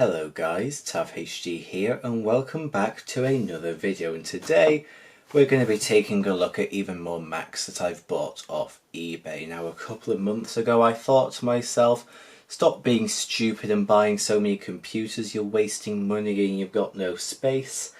Hello guys, TavHD here and welcome back to another video, and today we're going to be taking a look at even more Macs that I've bought off eBay. Now, a couple of months ago I thought to myself, stop being stupid and buying so many computers, you're wasting money and you've got no space.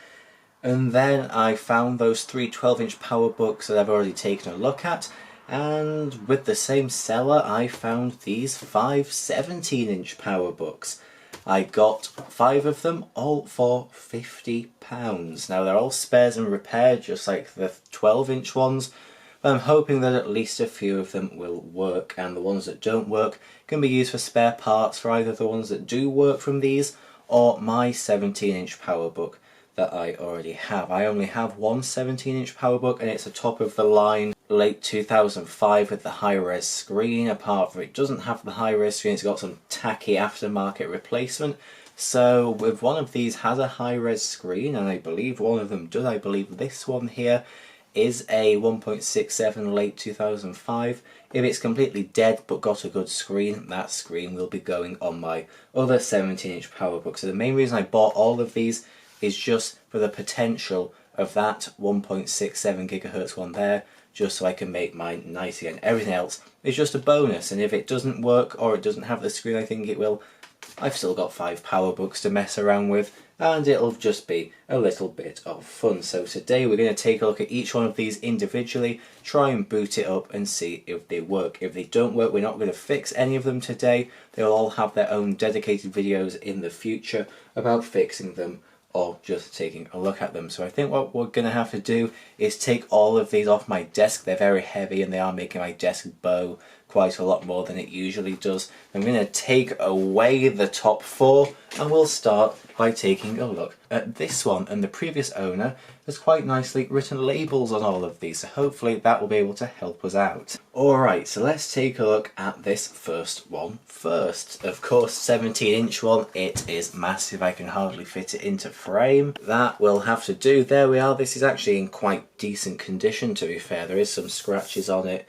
And then I found those three 12-inch PowerBooks that I've already taken a look at, and with the same seller I found these 5 17-inch PowerBooks. I got 5 of them, all for £50. Now they're all spares and repaired just like the 12-inch ones, but I'm hoping that at least a few of them will work, and the ones that don't work can be used for spare parts for either the ones that do work from these or my 17-inch PowerBook that I already have. I only have one 17-inch PowerBook and it's a top of the line late 2005 with the high-res screen. Apart from it doesn't have the high-res screen, it's got some tacky aftermarket replacement. So with one of these has a high-res screen, and I believe one of them does. I believe this one here is a 1.67 late 2005. If it's completely dead but got a good screen, that screen will be going on my other 17-inch PowerBook. So the main reason I bought all of these is just for the potential of that 1.67 gigahertz one there, just so I can make mine nice again. Everything else is just a bonus, and if it doesn't work or it doesn't have the screen I think it will, I've still got 5 PowerBooks to mess around with, and it'll just be a little bit of fun. So today we're going to take a look at each one of these individually, try and boot it up and see if they work. If they don't work, we're not going to fix any of them today. They'll all have their own dedicated videos in the future about fixing them or just taking a look at them. So I think what we're going to have to do is take all of these off my desk. They're very heavy and they are making my desk bow quite a lot more than it usually does. I'm going to take away the top 4 and we'll start by taking a look at this one. And the previous owner has quite nicely written labels on all of these, so hopefully that will be able to help us out. Alright, so let's take a look at this first one first. Of course, 17-inch one, it is massive, I can hardly fit it into frame. That will have to do. There we are. This is actually in quite decent condition, to be fair. There is some scratches on it,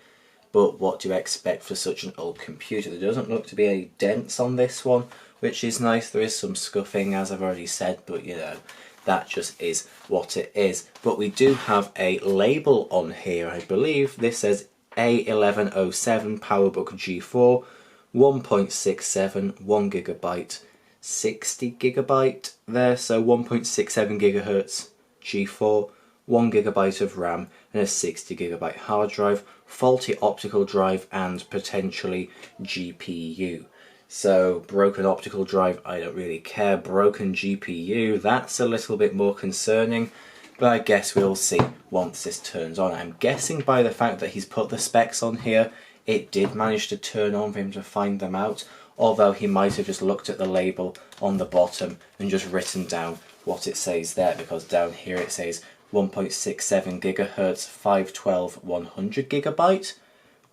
but what do you expect for such an old computer? There doesn't look to be any dents on this one, which is nice. There is some scuffing, as I've already said, but you know, that just is what it is. But we do have a label on here. I believe this says A1107 PowerBook G4, 1.67, 1GB, 60GB there, so 1.67 gigahertz G4, 1GB of RAM and a 60GB hard drive, faulty optical drive and potentially GPU. So broken optical drive, I don't really care. Broken GPU, that's a little bit more concerning, but I guess we'll see once this turns on. I'm guessing by the fact that he's put the specs on here, it did manage to turn on for him to find them out, although he might have just looked at the label on the bottom and just written down what it says there, because down here it says 1.67 gigahertz, 512, 100GB,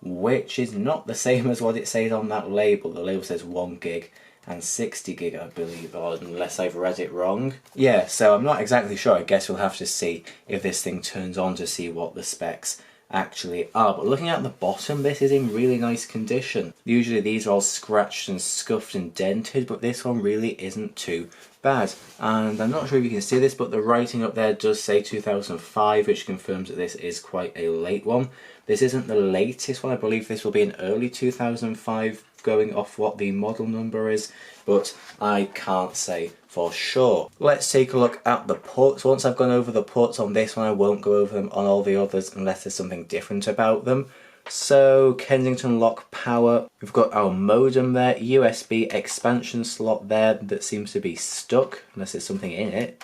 which is not the same as what it says on that label. The label says 1 gig and 60 gig, I believe, or unless I've read it wrong. Yeah, so I'm not exactly sure. I guess we'll have to see if this thing turns on to see what the specs actually are. But looking at the bottom, this is in really nice condition. Usually these are all scratched and scuffed and dented, but this one really isn't too bad. And I'm not sure if you can see this, but the writing up there does say 2005, which confirms that this is quite a late one. This isn't the latest one. I believe this will be an early 2005, going off what the model number is, but I can't say for sure. Let's take a look at the ports. Once I've gone over the ports on this one, I won't go over them on all the others unless there's something different about them. So Kensington lock power, we've got our modem there, USB expansion slot there that seems to be stuck, unless there's something in it.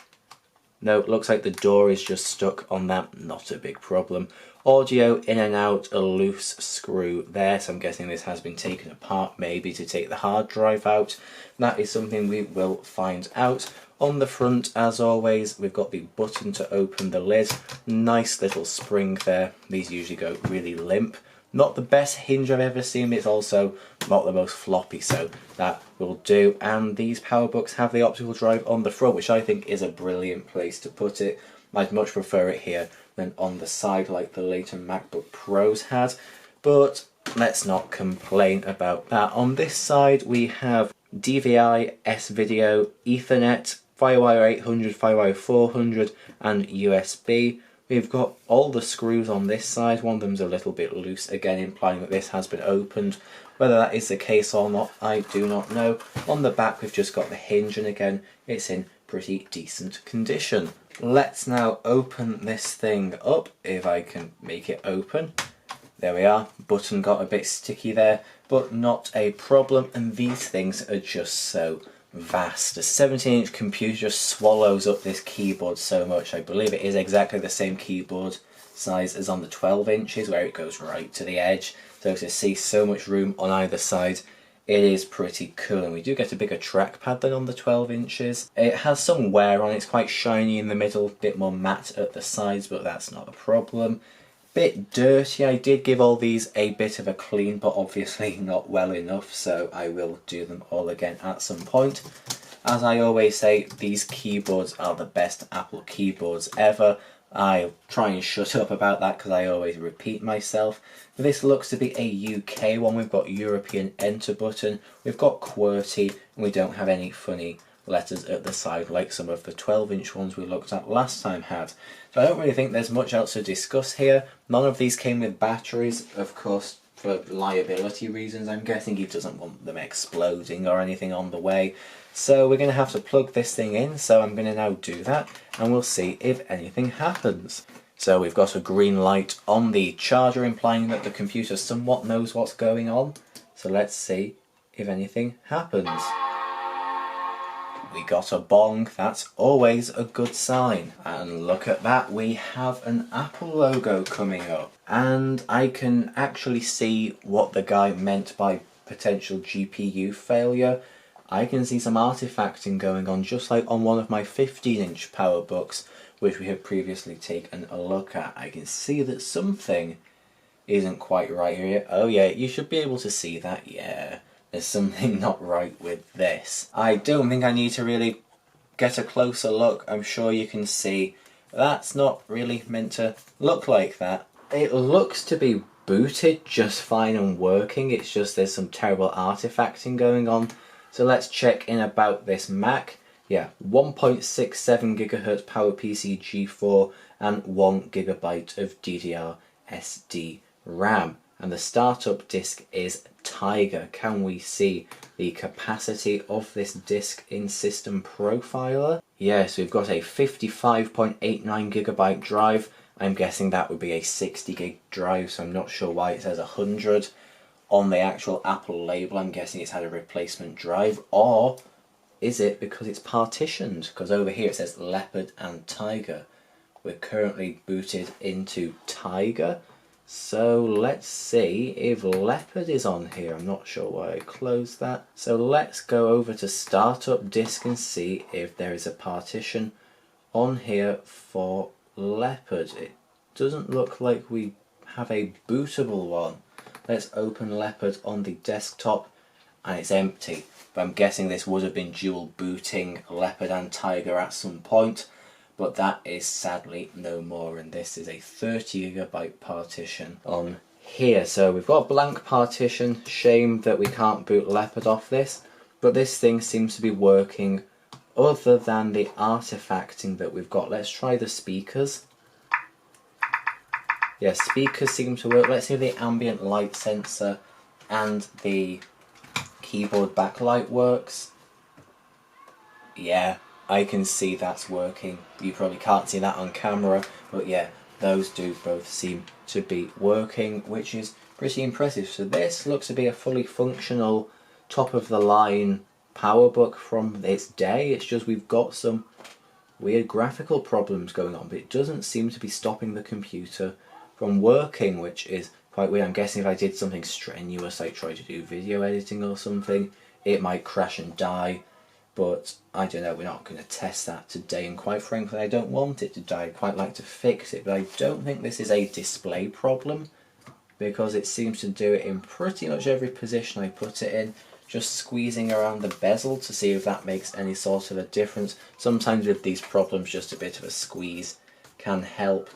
No, it looks like the door is just stuck on that, not a big problem. Audio in and out, a loose screw there, so I'm guessing this has been taken apart maybe to take the hard drive out. That is something we will find out. On the front, as always, we've got the button to open the lid. Nice little spring there. These usually go really limp. Not the best hinge I've ever seen, but it's also not the most floppy, so that will do. And these PowerBooks have the optical drive on the front, which I think is a brilliant place to put it. I'd much prefer it here than on the side like the later MacBook Pros had, but let's not complain about that. On this side we have DVI, S-Video, Ethernet, Firewire 800, Firewire 400 and USB. We've got all the screws on this side. One of them's a little bit loose, again implying that this has been opened. Whether that is the case or not, I do not know. On the back we've just got the hinge, and again it's in pretty decent condition. Let's now open this thing up, if I can make it open. There we are, button got a bit sticky there, but not a problem, and these things are just so vast. A 17-inch computer just swallows up this keyboard so much. I believe it is exactly the same keyboard size as on the 12 inches, where it goes right to the edge. So to see so much room on either side, it is pretty cool. And we do get a bigger trackpad than on the 12 inches. It has some wear on it, it's quite shiny in the middle, a bit more matte at the sides, but that's not a problem. Bit dirty. I did give all these a bit of a clean, but obviously not well enough, so I will do them all again at some point. As I always say, these keyboards are the best Apple keyboards ever. I'll try and shut up about that because I always repeat myself. This looks to be a UK one. We've got European enter button, we've got QWERTY, and we don't have any funny letters at the side like some of the 12-inch ones we looked at last time had. So I don't really think there's much else to discuss here. None of these came with batteries, of course, for liability reasons. I'm guessing he doesn't want them exploding or anything on the way. So we're going to have to plug this thing in, so I'm going to now do that, and we'll see if anything happens. So we've got a green light on the charger, implying that the computer somewhat knows what's going on. So let's see if anything happens. We got a bong, that's always a good sign. And look at that, we have an Apple logo coming up. And I can actually see what the guy meant by potential GPU failure. I can see some artifacting going on, just like on one of my 15-inch PowerBooks, which we have previously taken a look at. I can see that something isn't quite right here. Oh yeah, you should be able to see that, yeah. There's something not right with this. I don't think I need to really get a closer look. I'm sure you can see that's not really meant to look like that. It looks to be booted just fine and working. It's just there's some terrible artifacting going on. So let's check in about this Mac. Yeah, 1.67 GHz PowerPC G4 and 1 GB of DDR SD RAM. And the startup disk is Tiger. Can we see the capacity of this disk in System Profiler? Yes, we've got a 55.89 GB drive. I'm guessing that would be a 60 gig drive, so I'm not sure why it says 100 on the actual Apple label. I'm guessing it's had a replacement drive, or is it because it's partitioned? Because over here it says Leopard and Tiger. We're currently booted into Tiger. So let's see if Leopard is on here. I'm not sure why I closed that. So let's go over to Startup Disk and see if there is a partition on here for Leopard. It doesn't look like we have a bootable one. Let's open Leopard on the desktop and it's empty. But I'm guessing this would have been dual booting Leopard and Tiger at some point. But that is sadly no more, and this is a 30 GB partition on here. So we've got a blank partition. Shame that we can't boot Leopard off this, but this thing seems to be working other than the artifacting that we've got. Let's try the speakers. Yeah, speakers seem to work. Let's see if the ambient light sensor and the keyboard backlight works. Yeah, I can see that's working. You probably can't see that on camera, but yeah, those do both seem to be working, which is pretty impressive. So this looks to be a fully functional, top-of-the-line PowerBook from its day. It's just we've got some weird graphical problems going on, but it doesn't seem to be stopping the computer from working, which is quite weird. I'm guessing if I did something strenuous, like try to do video editing or something, it might crash and die. But I don't know, we're not going to test that today, and quite frankly I don't want it to die. I'd quite like to fix it, but I don't think this is a display problem, because it seems to do it in pretty much every position I put it in, just squeezing around the bezel to see if that makes any sort of a difference. Sometimes with these problems just a bit of a squeeze can help,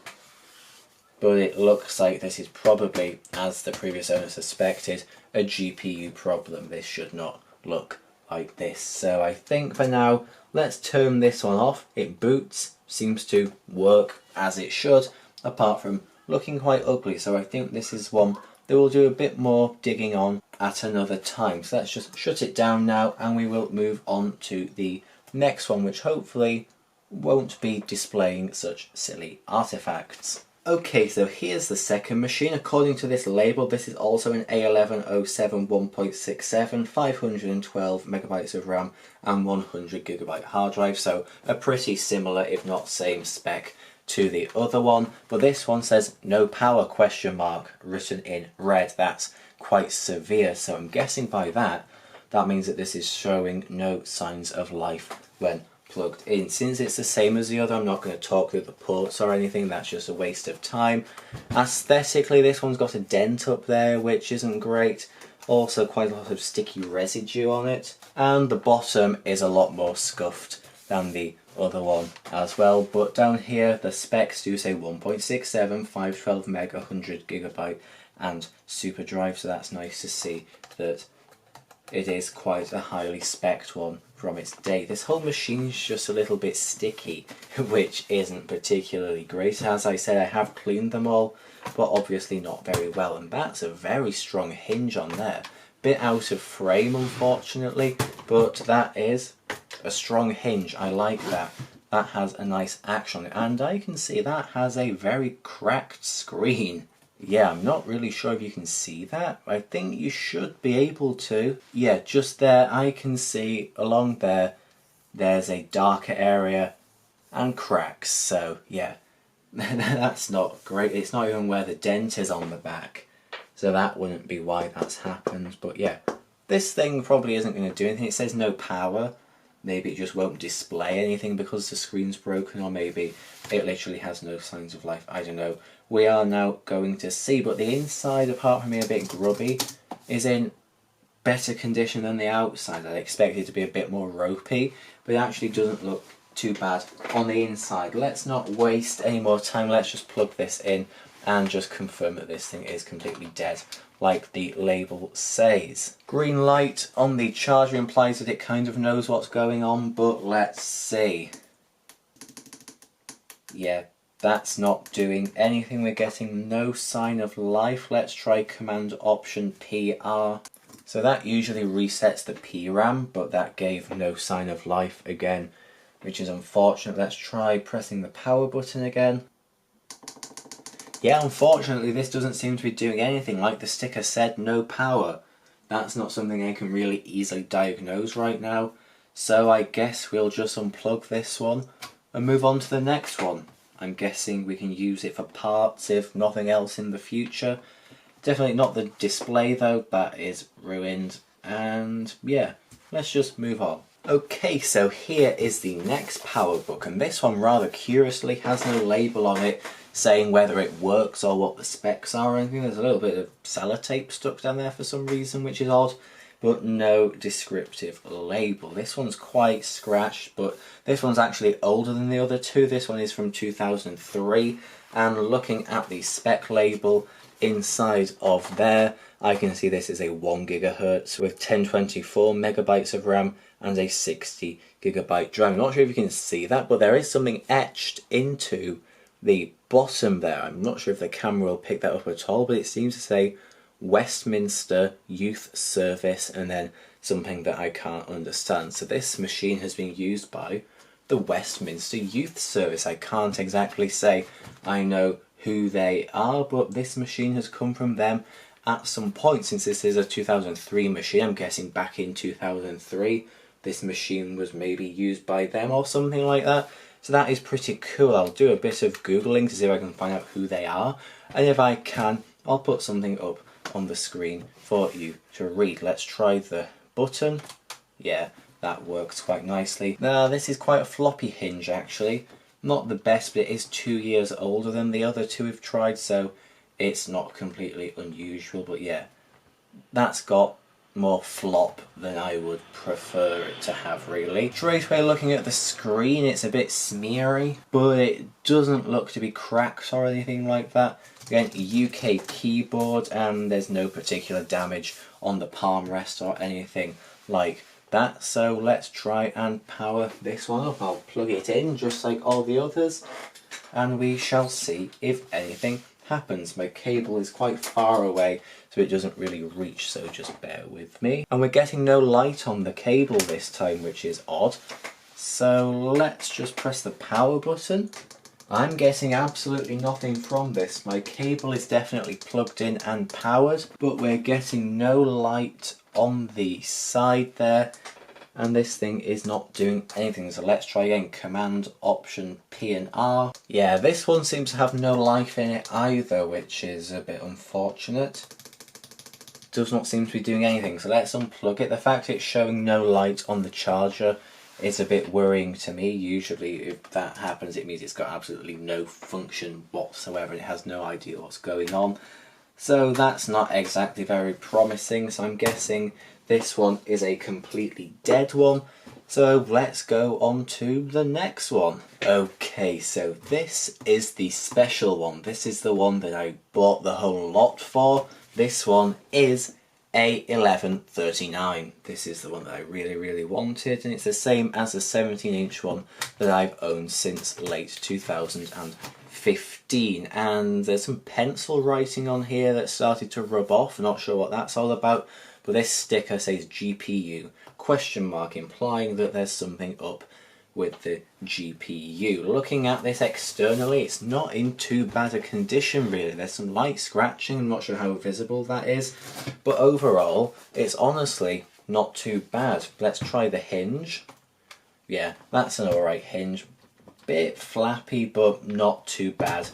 but it looks like this is probably, as the previous owner suspected, a GPU problem. This should not look like this. So I think for now, let's turn this one off. It boots, seems to work as it should, apart from looking quite ugly. So I think this is one that we'll do a bit more digging on at another time. So let's just shut it down now, and we will move on to the next one, which hopefully won't be displaying such silly artifacts. Okay, so here's the second machine. According to this label, this is also an A1107 1.67, 512 megabytes of RAM and 100 gigabyte hard drive, so a pretty similar, if not same spec to the other one. But this one says no power question mark written in red. That's quite severe, so I'm guessing by that means that this is showing no signs of life when plugged in. Since it's the same as the other, I'm not going to talk through the ports or anything, that's just a waste of time. Aesthetically, this one's got a dent up there, which isn't great. Also quite a lot of sticky residue on it. And the bottom is a lot more scuffed than the other one as well. But down here, the specs do say 1.67, 512 meg, 100 gigabyte and super drive, so that's nice to see that it is quite a highly spec'd one from its day. This whole machine's just a little bit sticky, which isn't particularly great. As I said, I have cleaned them all, but obviously not very well, and that's a very strong hinge on there. Bit out of frame, unfortunately, but that is a strong hinge. I like that. That has a nice action on it, and I can see that has a very cracked screen. Yeah, I'm not really sure if you can see that. I think you should be able to. Yeah, just there I can see along there, there's a darker area and cracks. So yeah, that's not great. It's not even where the dent is on the back. So that wouldn't be why that's happened. But yeah, this thing probably isn't going to do anything. It says no power. Maybe it just won't display anything because the screen's broken, or maybe it literally has no signs of life. I don't know. We are now going to see, but the inside, apart from being a bit grubby, is in better condition than the outside. I expected it to be a bit more ropey, but it actually doesn't look too bad on the inside. Let's not waste any more time. Let's just plug this in and just confirm that this thing is completely dead, like the label says. Green light on the charger implies that it kind of knows what's going on, but let's see. Yeah, that's not doing anything. We're getting no sign of life. Let's try Command Option PR. So that usually resets the PRAM, but that gave no sign of life again, which is unfortunate. Let's try pressing the power button again. Yeah, unfortunately this doesn't seem to be doing anything. Like the sticker said, no power. That's not something I can really easily diagnose right now. So I guess we'll just unplug this one and move on to the next one. I'm guessing we can use it for parts if nothing else in the future. Definitely not the display though, that is ruined. And yeah, let's just move on. Okay, so here is the next PowerBook, and this one rather curiously has no label on it saying whether it works or what the specs are or anything. There's a little bit of sellotape stuck down there for some reason, which is odd, but no descriptive label. This one's quite scratched, but this one's actually older than the other two. This one is from 2003, and looking at the spec label inside of there, I can see this is a 1 gigahertz with 1024 megabytes of RAM and a 60 gigabyte drive. I'm not sure if you can see that, but there is something etched into the bottom there. I'm not sure if the camera will pick that up at all, but it seems to say Westminster Youth Service and then something that I can't understand. So this machine has been used by the Westminster Youth Service. I can't exactly say I know who they are, but this machine has come from them at some point. Since this is a 2003 machine, I'm guessing back in 2003 this machine was maybe used by them or something like that. So that is pretty cool. I'll do a bit of Googling to see if I can find out who they are, and if I can, I'll put something up on the screen for you to read. Let's try the button. Yeah, that works quite nicely. Now this is quite a floppy hinge actually. Not the best, but it is 2 years older than the other two we've tried, so it's not completely unusual. But yeah, that's got more flop than I would prefer it to have really. Straight away looking at the screen, it's a bit smeary, but it doesn't look to be cracked or anything like that. Again, UK keyboard, and there's no particular damage on the palm rest or anything like that, so let's try and power this one up. I'll plug it in just like all the others, and we shall see if anything happens. My cable is quite far away, so it doesn't really reach, so just bear with me. And we're getting no light on the cable this time, which is odd. So let's just press the power button. I'm getting absolutely nothing from this. My cable is definitely plugged in and powered, but we're getting no light on the side there, and this thing is not doing anything. So let's try again. Command Option P and R. Yeah, this one seems to have no life in it either, which is a bit unfortunate. Does not seem to be doing anything, so let's unplug it. The fact it's showing no light on the charger is a bit worrying to me. Usually if that happens, it means it's got absolutely no function whatsoever and it has no idea what's going on. So that's not exactly very promising, so I'm guessing this one is a completely dead one. So let's go on to the next one. Okay, so this is the special one. This is the one that I bought the whole lot for. This one is A1139. This is the one that I really wanted, and it's the same as the 17-inch one that I've owned since late 2015. And there's some pencil writing on here that started to rub off. Not sure what that's all about, but this sticker says GPU ? Implying that there's something up with the GPU. Looking at this externally, it's not in too bad a condition really. There's some light scratching, I'm not sure how visible that is, but overall it's honestly not too bad. Let's try the hinge. Yeah, that's an alright hinge. Bit flappy, but not too bad,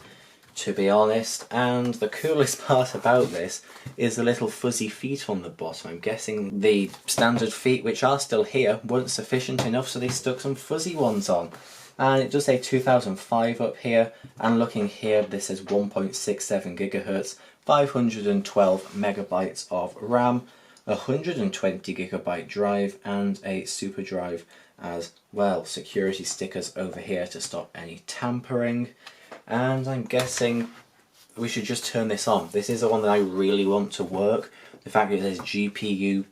to be honest. And the coolest part about this is the little fuzzy feet on the bottom. I'm guessing the standard feet, which are still here, weren't sufficient enough, so they stuck some fuzzy ones on. And it does say 2005 up here, and looking here, this is 1.67 gigahertz, 512 megabytes of RAM, 120 gigabyte drive, and a super drive as well. Security stickers over here to stop any tampering. And I'm guessing we should just turn this on. This is the one that I really want to work. The fact that it says GPU ?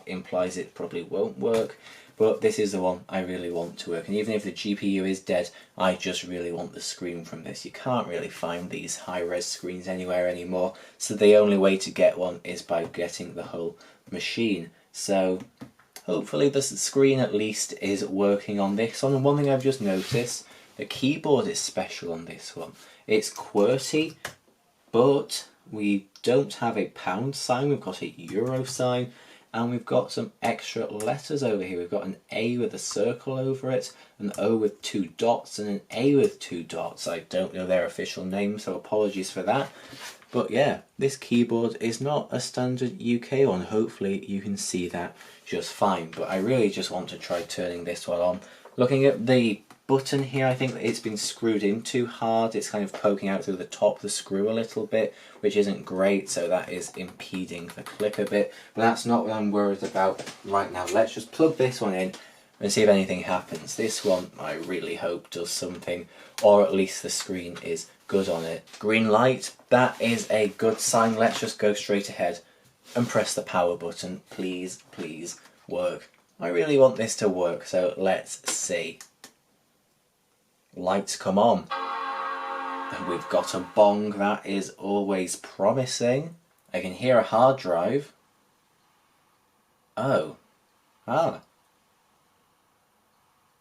Implies it probably won't work, but this is the one I really want to work. And even if the GPU is dead, I just really want the screen from this. You can't really find these high-res screens anywhere anymore, so the only way to get one is by getting the whole machine. So hopefully the screen at least is working on this one. And one thing I've just noticed, the keyboard is special on this one. It's QWERTY, but we don't have a pound sign, we've got a euro sign, and we've got some extra letters over here. We've got an A with a circle over it, an O with 2 dots, and an A with 2 dots. I don't know their official name, so apologies for that. But yeah, this keyboard is not a standard UK one. Hopefully you can see that just fine. But I really just want to try turning this one on. Looking at the button here, I think that it's been screwed in too hard. It's kind of poking out through the top of the screw a little bit, which isn't great, so that is impeding the click a bit. But that's not what I'm worried about right now. Let's just plug this one in and see if anything happens. This one, I really hope, does something, or at least the screen is good on it. Green light, that is a good sign. Let's just go straight ahead and press the power button. Please, please work. I really want this to work, so let's see. Lights come on. And we've got a bong, that is always promising. I can hear a hard drive. Oh. Ah.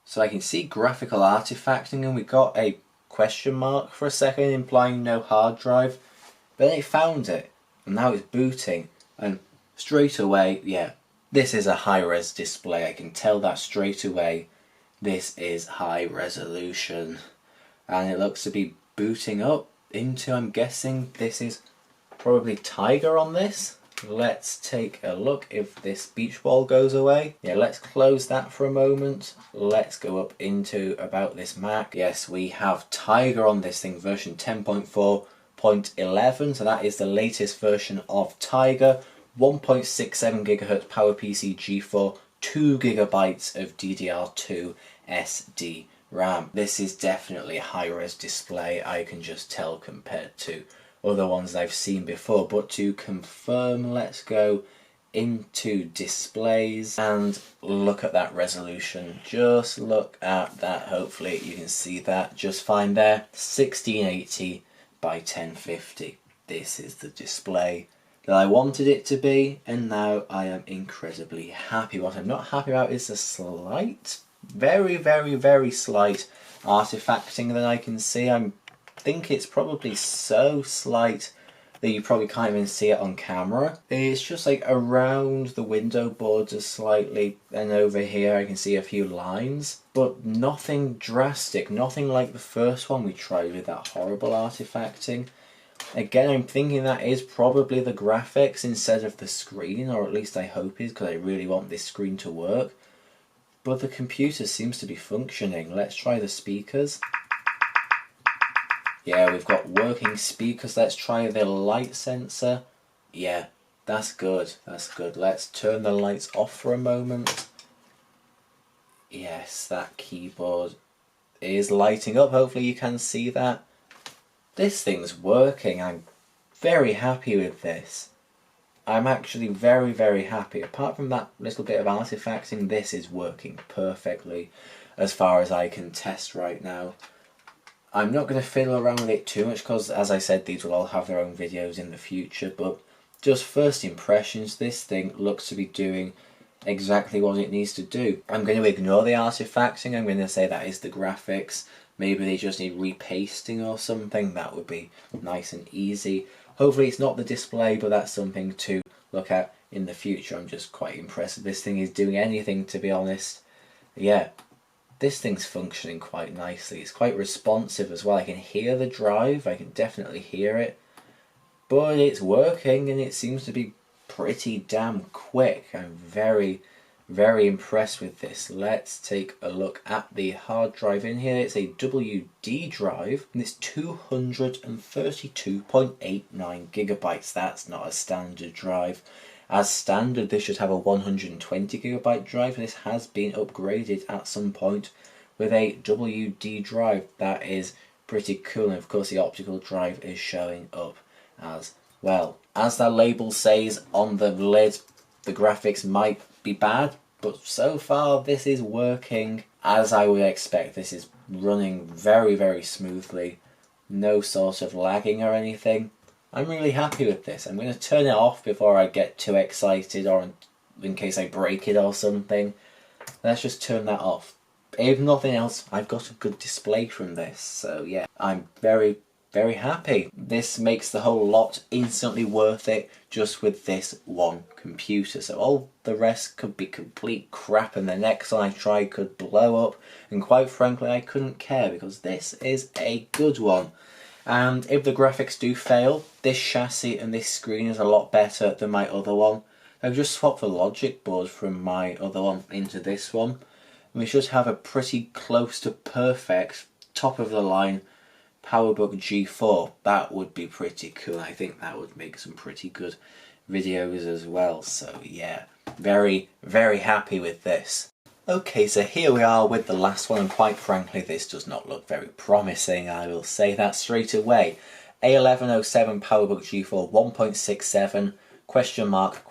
So I can see graphical artifacting, and we got a question mark for a second implying no hard drive. But then it found it, and now it's booting. And straight away, yeah, this is a high-res display. I can tell that straight away. This is high resolution, and it looks to be booting up into, I'm guessing this is probably Tiger on this. Let's take a look if this beach ball goes away. Yeah, let's close that for a moment. Let's go up into about this Mac. Yes, we have Tiger on this thing, version 10.4.11, so that is the latest version of Tiger. 1.67 gigahertz PowerPC G4, 2 gigabytes of DDR2 SD RAM. This is definitely a high-res display, I can just tell, compared to other ones I've seen before. But to confirm, let's go into displays and look at that resolution. Just look at that. Hopefully you can see that just fine there. 1680 by 1050. This is the display that I wanted it to be, and now I am incredibly happy. What I'm not happy about is the slight, very, very, very slight artifacting that I can see. I think it's probably so slight that you probably can't even see it on camera. It's just like around the window borders slightly, and over here I can see a few lines, but nothing drastic, nothing like the first one we tried with that horrible artifacting. Again, I'm thinking that is probably the graphics instead of the screen, or at least I hope is, because I really want this screen to work. But the computer seems to be functioning. Let's try the speakers. Yeah, we've got working speakers. Let's try the light sensor. Yeah, that's good. That's good. Let's turn the lights off for a moment. Yes, that keyboard is lighting up. Hopefully you can see that. This thing's working. I'm very happy with this. I'm actually very, very happy. Apart from that little bit of artifacting, this is working perfectly as far as I can test right now. I'm not going to fiddle around with it too much because, as I said, these will all have their own videos in the future, but just first impressions, this thing looks to be doing exactly what it needs to do. I'm going to ignore the artifacting. I'm going to say that is the graphics. Maybe they just need repasting or something. That would be nice and easy. Hopefully it's not the display, but that's something to look at in the future. I'm just quite impressed that this thing is doing anything, to be honest. Yeah, this thing's functioning quite nicely. It's quite responsive as well. I can hear the drive. I can definitely hear it. But it's working, and it seems to be pretty damn quick. I'm very, very impressed with this. Let's take a look at the hard drive in here. It's a WD drive, and it's 232.89 gigabytes. That's not a standard drive. As standard, this should have a 120 gigabyte drive. This has been upgraded at some point with a WD drive. That is pretty cool, and of course the optical drive is showing up as well. As that label says on the lid, the graphics might be bad, but so far this is working as I would expect. This is running very, very smoothly. No sort of lagging or anything. I'm really happy with this. I'm going to turn it off before I get too excited, or in case I break it or something. Let's just turn that off. If nothing else, I've got a good display from this. So yeah, I'm very, very happy. This makes the whole lot instantly worth it just with this one computer. So all the rest could be complete crap, and the next one I try could blow up, and quite frankly I couldn't care because this is a good one. And if the graphics do fail, this chassis and this screen is a lot better than my other one. I've just swapped the logic board from my other one into this one. We should have a pretty close to perfect, top of the line PowerBook G4. That would be pretty cool. I think that would make some pretty good videos as well. So yeah, very, very happy with this. Okay, so here we are with the last one, and quite frankly this does not look very promising, I will say that straight away. A1107 PowerBook G4 1.67 question mark,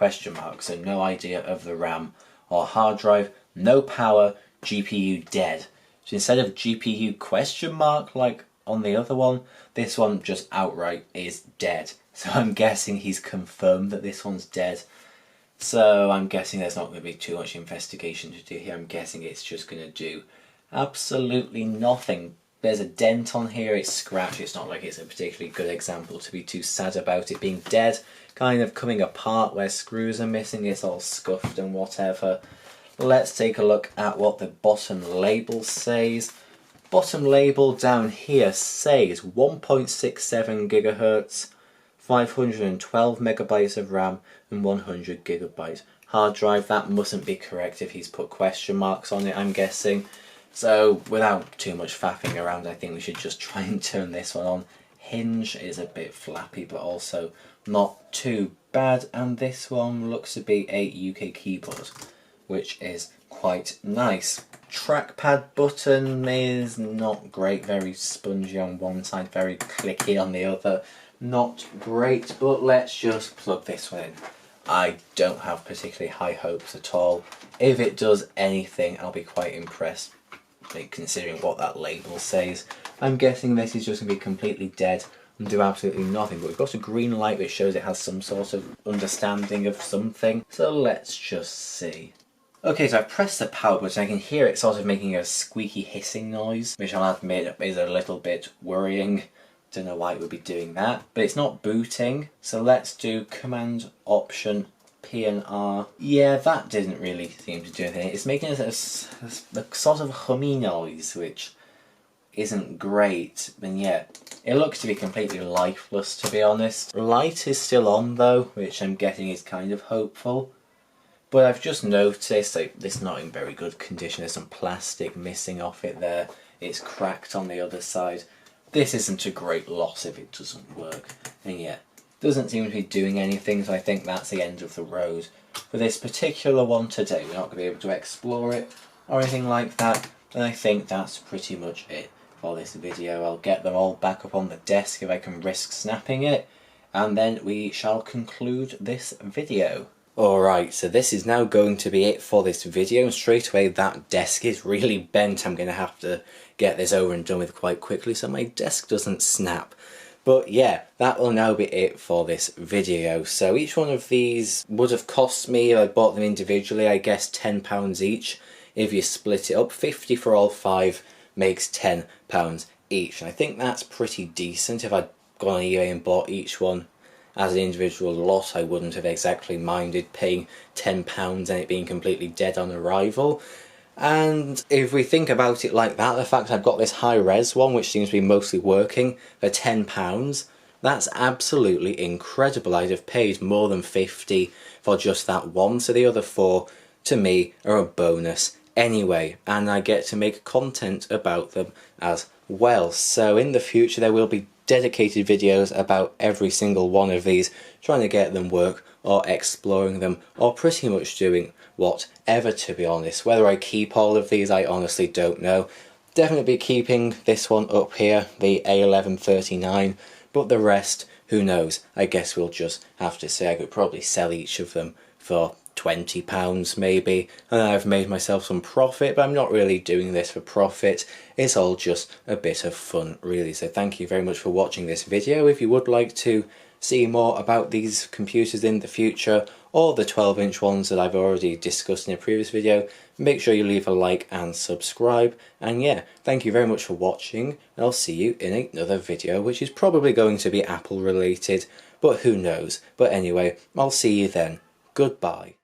so no idea of the RAM or hard drive, no power, GPU dead. So instead of GPU question mark like on the other one, this one just outright is dead. So I'm guessing he's confirmed that this one's dead. So I'm guessing there's not going to be too much investigation to do here. I'm guessing it's just going to do absolutely nothing. There's a dent on here, it's scratched. It's not like it's a particularly good example to be too sad about it being dead. Kind of coming apart where screws are missing, it's all scuffed and whatever. Let's take a look at what the bottom label says. Bottom label down here says 1.67 gigahertz, 512 megabytes of RAM and 100 gigabytes hard drive. That mustn't be correct if he's put question marks on it, I'm guessing. So without too much faffing around, I think we should just try and turn this one on. Hinge is a bit flappy but also not too bad, and this one looks to be a UK keyboard, which is quite nice. Trackpad button is not great, very spongy on one side, very clicky on the other. Not great, but let's just plug this one in. I don't have particularly high hopes at all. If it does anything, I'll be quite impressed, considering what that label says. I'm guessing this is just going to be completely dead and do absolutely nothing, but we've got a green light which shows it has some sort of understanding of something, so let's just see. Okay, so I've pressed the power button. I can hear it sort of making a squeaky hissing noise, which I'll admit is a little bit worrying. Don't know why it would be doing that, but it's not booting, so let's do Command Option P and R. Yeah, that didn't really seem to do anything. It's making a sort of hummy noise, which isn't great, and yeah, it looks to be completely lifeless, to be honest. Light is still on though, which I'm getting is kind of hopeful. But I've just noticed that it's not in very good condition. There's some plastic missing off it there. It's cracked on the other side. This isn't a great loss if it doesn't work. And yeah, doesn't seem to be doing anything, so I think that's the end of the road. For this particular one today, we're not going to be able to explore it or anything like that. And I think that's pretty much it for this video. I'll get them all back up on the desk if I can risk snapping it. And then we shall conclude this video. Alright, so this is now going to be it for this video, and straight away that desk is really bent. I'm going to have to get this over and done with quite quickly so my desk doesn't snap. But yeah, that will now be it for this video. So each one of these would have cost me, if I bought them individually, I guess £10 each. If you split it up, 50 for all 5 makes £10 each. And I think that's pretty decent. If I'd gone on eBay and bought each one as an individual lot, I wouldn't have exactly minded paying £10 and it being completely dead on arrival. And if we think about it like that, the fact I've got this high-res one, which seems to be mostly working, for £10, that's absolutely incredible. I'd have paid more than 50 for just that one, so the other 4, to me, are a bonus anyway, and I get to make content about them as well. So in the future there will be dedicated videos about every single one of these, trying to get them work or exploring them or pretty much doing whatever, to be honest. Whether I keep all of these, I honestly don't know. Definitely be keeping this one up here, the A1139, but the rest, who knows. I guess we'll just have to say I could probably sell each of them for £20 maybe, and I've made myself some profit, but I'm not really doing this for profit. It's all just a bit of fun, really. So thank you very much for watching this video. If you would like to see more about these computers in the future, or the 12-inch ones that I've already discussed in a previous video, make sure you leave a like and subscribe. And yeah, thank you very much for watching, and I'll see you in another video, which is probably going to be Apple related, but who knows. But anyway, I'll see you then. Goodbye.